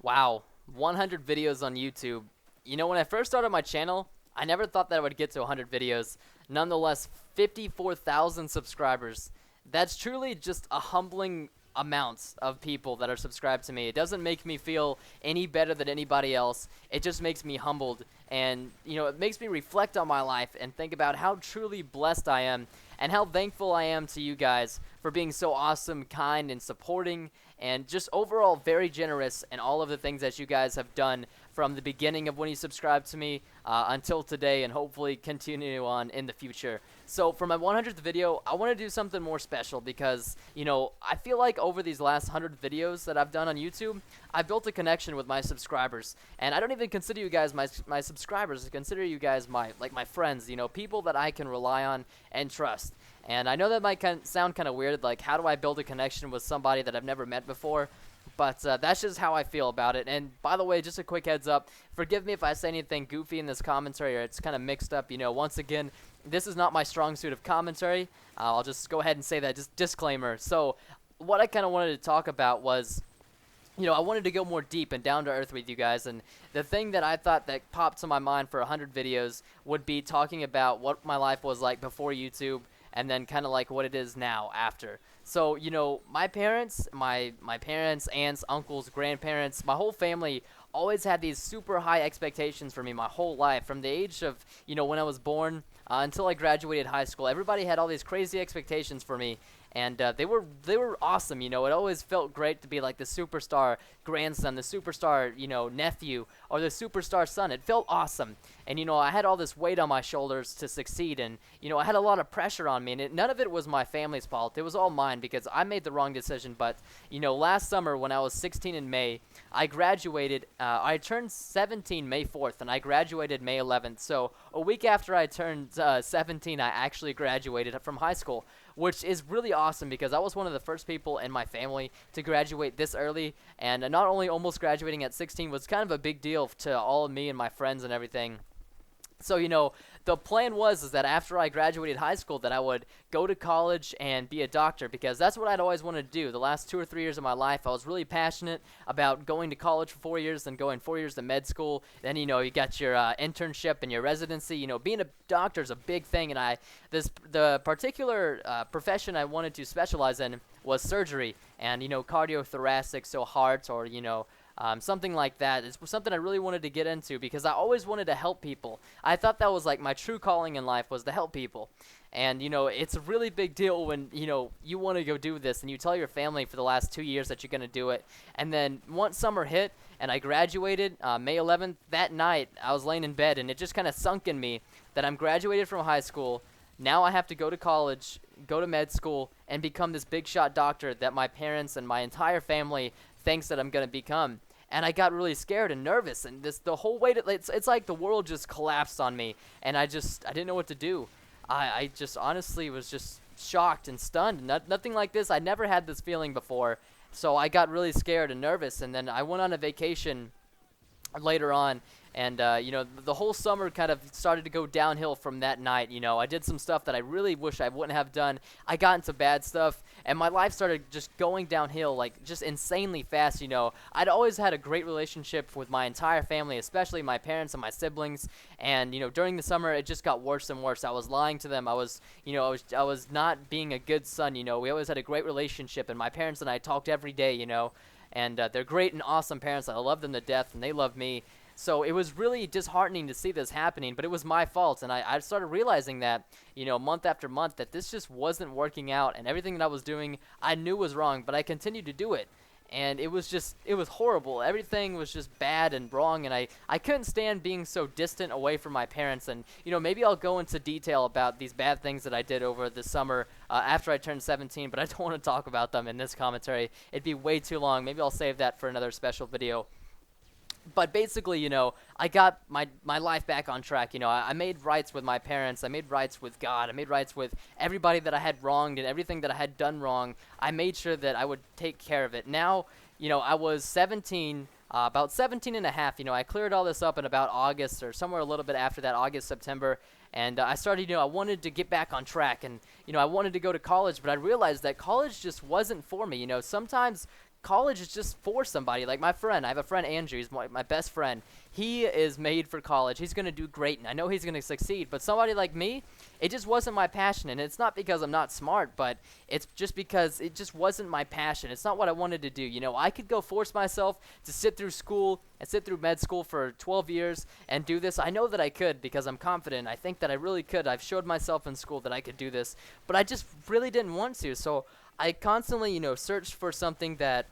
Wow, 100 videos on YouTube. When I first started my channel, I never thought that I would get to 100 videos. Nonetheless, 54,000 subscribers. That's truly just a humbling amount of people that are subscribed to me. It doesn't make me feel any better than anybody else. It just makes me humbled. And, it makes me reflect on my life and think about how truly blessed I am and how thankful I am to you guys for being so awesome, kind, and supporting, and just overall very generous in all of the things that you guys have done from the beginning of when you subscribed to me until today, and hopefully continue on in the future. So for my 100th video, I want to do something more special because, I feel like over these last 100 videos that I've done on YouTube, I built a connection with my subscribers. And I don't even consider you guys my subscribers. I consider you guys my friends, people that I can rely on and trust. And I know that might sound kind of weird, like how do I build a connection with somebody that I've never met before? But that's just how I feel about it. And by the way, just a quick heads up, forgive me if I say anything goofy in this commentary or it's kind of mixed up. Once again, this is not my strong suit of commentary. I'll just go ahead and say that, just disclaimer. So what I kind of wanted to talk about was, I wanted to go more deep and down to earth with you guys, and the thing that I thought that popped to my mind for 100 videos would be talking about what my life was like before YouTube, and then kind of like what it is now after. So, my parents, my parents, aunts, uncles, grandparents, my whole family always had these super high expectations for me my whole life. From the age of, when I was born until I graduated high school, everybody had all these crazy expectations for me. And they were awesome, It always felt great to be like the superstar grandson, the superstar, nephew, or the superstar son. It felt awesome. And, I had all this weight on my shoulders to succeed. And, I had a lot of pressure on me. And none of it was my family's fault. It was all mine because I made the wrong decision. But, last summer when I was 16 in May, I graduated. I turned 17 May 4th, and I graduated May 11th. So a week after I turned 17, I actually graduated from high school, which is really awesome because I was one of the first people in my family to graduate this early. And not only almost graduating at 16 was kind of a big deal to all of me and my friends and everything. So, the plan is that after I graduated high school that I would go to college and be a doctor because that's what I'd always wanted to do. The last 2 or 3 years of my life, I was really passionate about going to college for 4 years, then going 4 years to med school. Then, you got your internship and your residency. Being a doctor is a big thing, and the particular profession I wanted to specialize in was surgery and, cardiothoracic, so heart or, something like that. It's something I really wanted to get into because I always wanted to help people. I thought that was like my true calling in life was to help people. And, it's a really big deal when, you want to go do this and you tell your family for the last 2 years that you're going to do it. And then once summer hit and I graduated May 11th, that night I was laying in bed and it just kind of sunk in me that I'm graduated from high school. Now I have to go to college, go to med school, and become this big shot doctor that my parents and my entire family thinks that I'm going to become. And I got really scared and nervous, and the whole way it's like the world just collapsed on me, and I didn't know what to do. I just honestly was just shocked and stunned. Nothing like this. I never had this feeling before, so I got really scared and nervous, and then I went on a vacation later on. And, the whole summer kind of started to go downhill from that night. I did some stuff that I really wish I wouldn't have done. I got into bad stuff, and my life started just going downhill, like, just insanely fast, I'd always had a great relationship with my entire family, especially my parents and my siblings. And, during the summer, it just got worse and worse. I was lying to them. I was not being a good son, We always had a great relationship, and my parents and I talked every day, And they're great and awesome parents. I love them to death, and they love me. So it was really disheartening to see this happening, but it was my fault, and I started realizing that, month after month, that this just wasn't working out, and everything that I was doing I knew was wrong, but I continued to do it, and it was horrible. Everything was just bad and wrong, and I couldn't stand being so distant away from my parents, and, maybe I'll go into detail about these bad things that I did over the summer after I turned 17, but I don't want to talk about them in this commentary. It'd be way too long. Maybe I'll save that for another special video. But basically, I got my life back on track. I made rights with my parents. I made rights with God. I made rights with everybody that I had wronged and everything that I had done wrong. I made sure that I would take care of it. Now, I was 17, about 17 and a half. I cleared all this up in about August or somewhere a little bit after that, August, September. And I started, I wanted to get back on track. And, I wanted to go to college, but I realized that college just wasn't for me. Sometimes college is just for somebody. Like my friend, I have a friend, Andrew, he's my best friend. He is made for college. He's going to do great, and I know he's going to succeed. But somebody like me, it just wasn't my passion. And it's not because I'm not smart, but it's just because it just wasn't my passion. It's not what I wanted to do. You know, I could go force myself to sit through school and sit through med school for 12 years and do this. I know that I could because I'm confident. I think that I really could. I've showed myself in school that I could do this, but I just really didn't want to. So I constantly, you know, searched for something that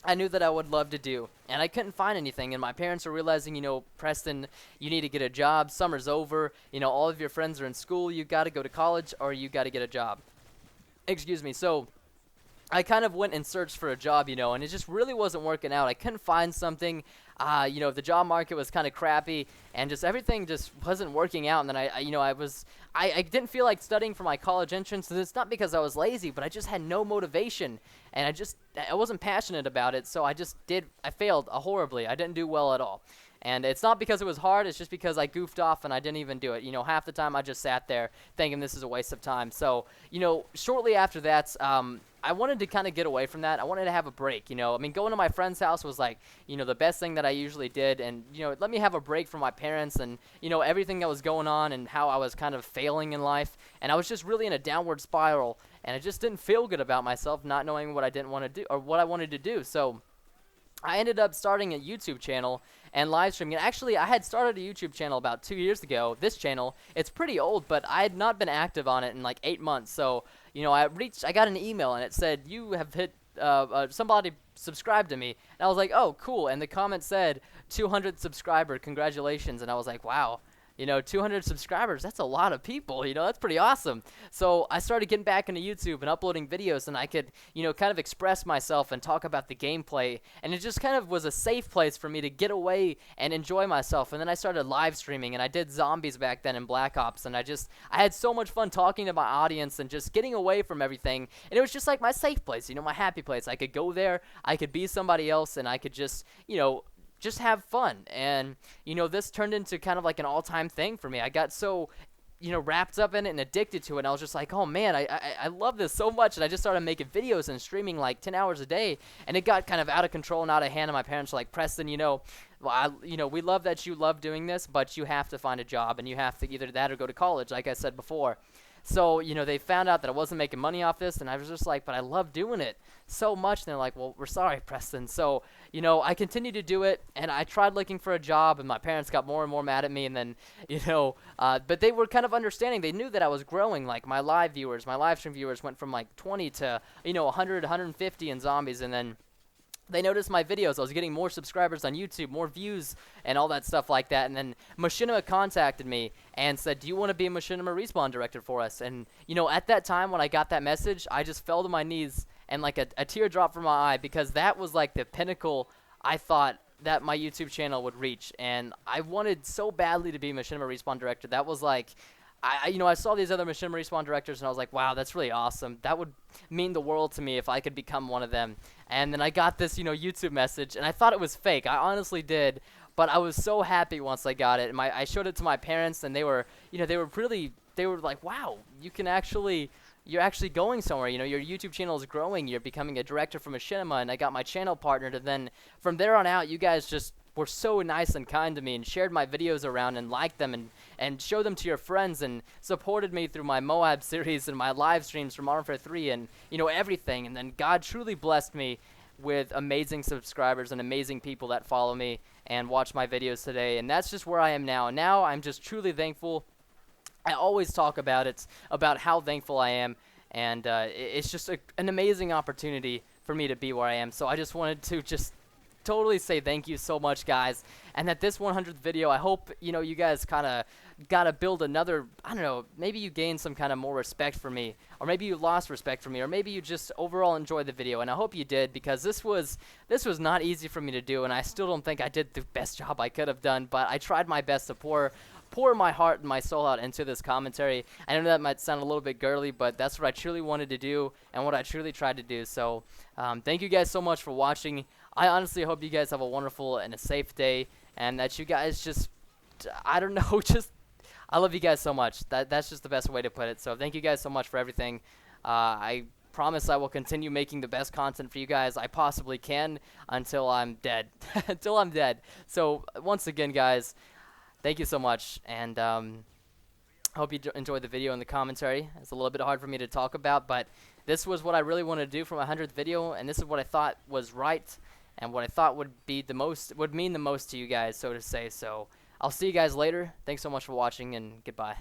I knew that I would love to do, and I couldn't find anything, and my parents were realizing, you know, Preston, you need to get a job, summer's over, you know, all of your friends are in school, you got to go to college, or you got to get a job. Excuse me. So I kind of went and searched for a job, you know, and it just really wasn't working out. I couldn't find something. You know, the job market was kind of crappy, and just everything just wasn't working out. And then I didn't feel like studying for my college entrance. And it's not because I was lazy, but I just had no motivation, and I wasn't passionate about it. So I failed horribly. I didn't do well at all. And it's not because it was hard, it's just because I goofed off and I didn't even do it. You know, half the time I just sat there thinking this is a waste of time. So, you know, shortly after that, I wanted to kind of get away from that. I wanted to have a break, you know. I mean, going to my friend's house was like, you know, the best thing that I usually did. And, you know, let me have a break from my parents and, you know, everything that was going on and how I was kind of failing in life. And I was just really in a downward spiral. And I just didn't feel good about myself, not knowing what I didn't want to do or what I wanted to do. So I ended up starting a YouTube channel and live streaming. And actually, I had started a YouTube channel about 2 years ago. This channel, it's pretty old, but I had not been active on it in like 8 months. So, you know, I got an email and it said, you have hit, somebody subscribed to me. And I was like, oh, cool. And the comment said, 200 subscriber, congratulations. And I was like, wow. You know, 200 subscribers, that's a lot of people, you know, that's pretty awesome. So I started getting back into YouTube and uploading videos, and I could, you know, kind of express myself and talk about the gameplay, and it just kind of was a safe place for me to get away and enjoy myself. And then I started live streaming, and I did zombies back then in Black Ops, and I had so much fun talking to my audience and just getting away from everything, and it was just like my safe place, you know, my happy place. I could go there, I could be somebody else, and I could just, you know, just have fun. And, you know, this turned into kind of like an all-time thing for me. I got so, you know, wrapped up in it and addicted to it, and I was just like, oh man, I love this so much. And I just started making videos and streaming like 10 hours a day, and it got kind of out of control and out of hand. And my parents were like, Preston, you know, we love that you love doing this, but you have to find a job, and you have to either that or go to college, like I said before. So, you know, they found out that I wasn't making money off this, and I was just like, but I love doing it so much. And they're like, well, we're sorry, Preston. So, you know, I continued to do it, and I tried looking for a job, and my parents got more and more mad at me. And then, you know, but they were kind of understanding. They knew that I was growing. Like my live stream viewers went from like 20 to, you know, 100, 150 in zombies. And then they noticed my videos. I was getting more subscribers on YouTube, more views, and all that stuff like that. And then Machinima contacted me and said, do you want to be a Machinima respawn director for us? And, you know, at that time when I got that message, I just fell to my knees and like a tear dropped from my eye, because that was like the pinnacle I thought that my YouTube channel would reach. And I wanted so badly to be Machinima respawn director. That was like, I saw these other Machinima respawn directors, and I was like, wow, that's really awesome. That would mean the world to me if I could become one of them. And then I got this, you know, YouTube message, and I thought it was fake. I honestly did, but I was so happy once I got it. And I showed it to my parents, and they were like, wow, you're actually going somewhere. You know, your YouTube channel is growing. You're becoming a director for Machinima, and I got my channel partnered. And then from there on out, you guys just were so nice and kind to me and shared my videos around and liked them and showed them to your friends and supported me through my MOAB series and my live streams from Modern Warfare 3 and, you know, everything. And then God truly blessed me with amazing subscribers and amazing people that follow me and watch my videos today. And that's just where I am now. Now I'm just truly thankful. I always talk about it, about how thankful I am. And it's just an amazing opportunity for me to be where I am. So I just wanted to just totally say thank you so much, guys. And that this 100th video, I hope, you know, you guys kind of got to build another, I don't know, maybe you gained some kind of more respect for me, or maybe you lost respect for me, or maybe you just overall enjoyed the video. And I hope you did, because this was not easy for me to do, and I still don't think I did the best job I could have done, but I tried my best to pour my heart and my soul out into this commentary. I know that might sound a little bit girly, but that's what I truly wanted to do and what I truly tried to do. So thank you guys so much for watching. I honestly hope you guys have a wonderful and a safe day, and that you guys just, I don't know, just, I love you guys so much. That's just the best way to put it. So thank you guys so much for everything. I promise I will continue making the best content for you guys I possibly can until I'm dead. Until I'm dead. So once again, guys, thank you so much, and I hope you enjoyed the video and the commentary. It's a little bit hard for me to talk about, but this was what I really wanted to do for my 100th video, and this is what I thought was right, and what I thought would mean the most to you guys, so to say. So I'll see you guys later. Thanks so much for watching, and goodbye.